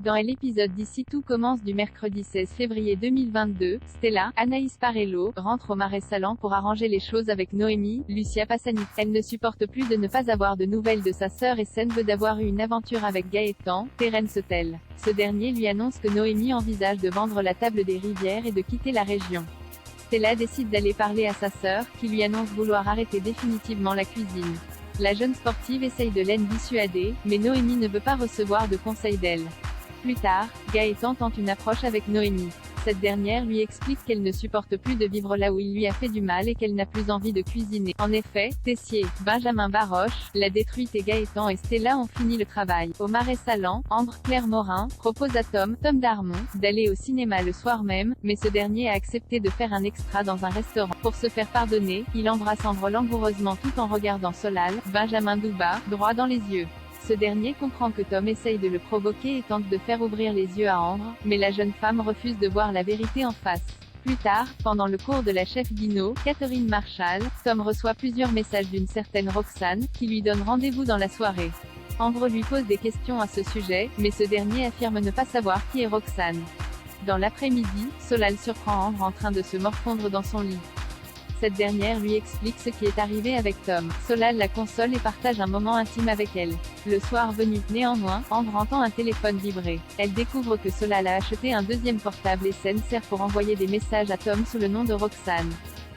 Dans l'épisode d'ici tout commence du mercredi 16 février 2022, Stella, Anaïs Parello, rentre au Marais Sallant pour arranger les choses avec Noémie, Lucia Passani. Elle ne supporte plus de ne pas avoir de nouvelles de sa sœur et Sen veut d'avoir eu une aventure avec Gaëtan, Terence Hotel. Ce dernier lui annonce que Noémie envisage de vendre la table des Rivières et de quitter la région. Stella décide d'aller parler à sa sœur, qui lui annonce vouloir arrêter définitivement la cuisine. La jeune sportive essaye de l'en dissuader, mais Noémie ne veut pas recevoir de conseils d'elle. Plus tard, Gaëtan tente une approche avec Noémie. Cette dernière lui explique qu'elle ne supporte plus de vivre là où il lui a fait du mal et qu'elle n'a plus envie de cuisiner. En effet, Tessier, Benjamin Baroche, la détruite et Gaëtan et Stella ont fini le travail. Au Marais Sallant, Ambre Claire Morin propose à Tom Darmon, d'aller au cinéma le soir même, mais ce dernier a accepté de faire un extra dans un restaurant. Pour se faire pardonner, il embrasse Ambre langoureusement tout en regardant Solal, Benjamin Douba, droit dans les yeux. Ce dernier comprend que Tom essaye de le provoquer et tente de faire ouvrir les yeux à Ambre, mais la jeune femme refuse de voir la vérité en face. Plus tard, pendant le cours de la chef Guino, Catherine Marshall, Tom reçoit plusieurs messages d'une certaine Roxane, qui lui donne rendez-vous dans la soirée. Ambre lui pose des questions à ce sujet, mais ce dernier affirme ne pas savoir qui est Roxane. Dans l'après-midi, Solal surprend Ambre en train de se morfondre dans son lit. Cette dernière lui explique ce qui est arrivé avec Tom. Solal la console et partage un moment intime avec elle. Le soir venu, néanmoins, Ambre entend un téléphone vibrer. Elle découvre que Solal a acheté un deuxième portable et Sen sert pour envoyer des messages à Tom sous le nom de Roxane.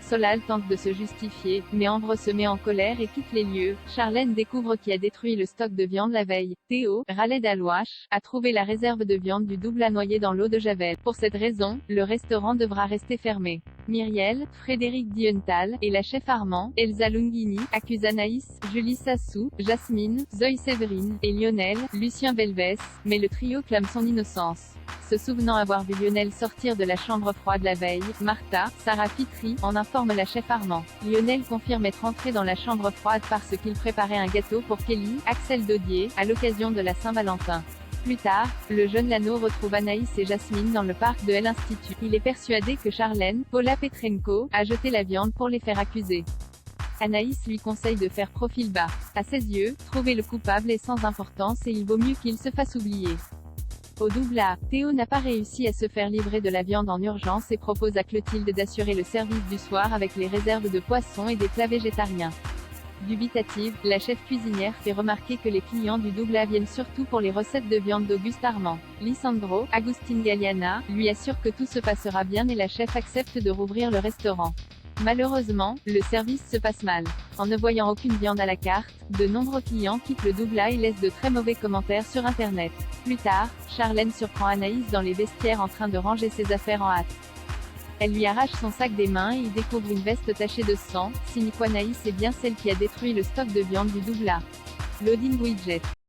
Solal tente de se justifier, mais Ambre se met en colère et quitte les lieux. Charlène découvre qui a détruit le stock de viande la veille. Théo, Raled Alouache, a trouvé la réserve de viande du double à noyer dans l'eau de Javel. Pour cette raison, le restaurant devra rester fermé. Myriel, Frédéric Dienthal, et la chef Armand, Elsa Lunghini, accusent Anaïs, Julie Sassou, Jasmine, Zoé Séverine, et Lionel, Lucien Belvès, mais le trio clame son innocence. Se souvenant avoir vu Lionel sortir de la chambre froide la veille, Martha, Sarah Fitri, en informe la chef Armand. Lionel confirme être entré dans la chambre froide parce qu'il préparait un gâteau pour Kelly, Axel Dodier, à l'occasion de la Saint-Valentin. Plus tard, le jeune Lano retrouve Anaïs et Jasmine dans le parc de l'Institut. Il est persuadé que Charlène, Paula Petrenko, a jeté la viande pour les faire accuser. Anaïs lui conseille de faire profil bas. À ses yeux, trouver le coupable est sans importance et il vaut mieux qu'il se fasse oublier. Au double A, Théo n'a pas réussi à se faire livrer de la viande en urgence et propose à Clotilde d'assurer le service du soir avec les réserves de poissons et des plats végétariens. Dubitative, la chef cuisinière fait remarquer que les clients du double A viennent surtout pour les recettes de viande d'Auguste Armand. Lisandro, Agustin Galliana, lui assure que tout se passera bien et la chef accepte de rouvrir le restaurant. Malheureusement, le service se passe mal. En ne voyant aucune viande à la carte, de nombreux clients quittent le double A et laissent de très mauvais commentaires sur internet. Plus tard, Charlène surprend Anaïs dans les vestiaires en train de ranger ses affaires en hâte. Elle lui arrache son sac des mains et y découvre une veste tachée de sang, signe qu'Anaïs est bien celle qui a détruit le stock de viande du double A. Loading widget.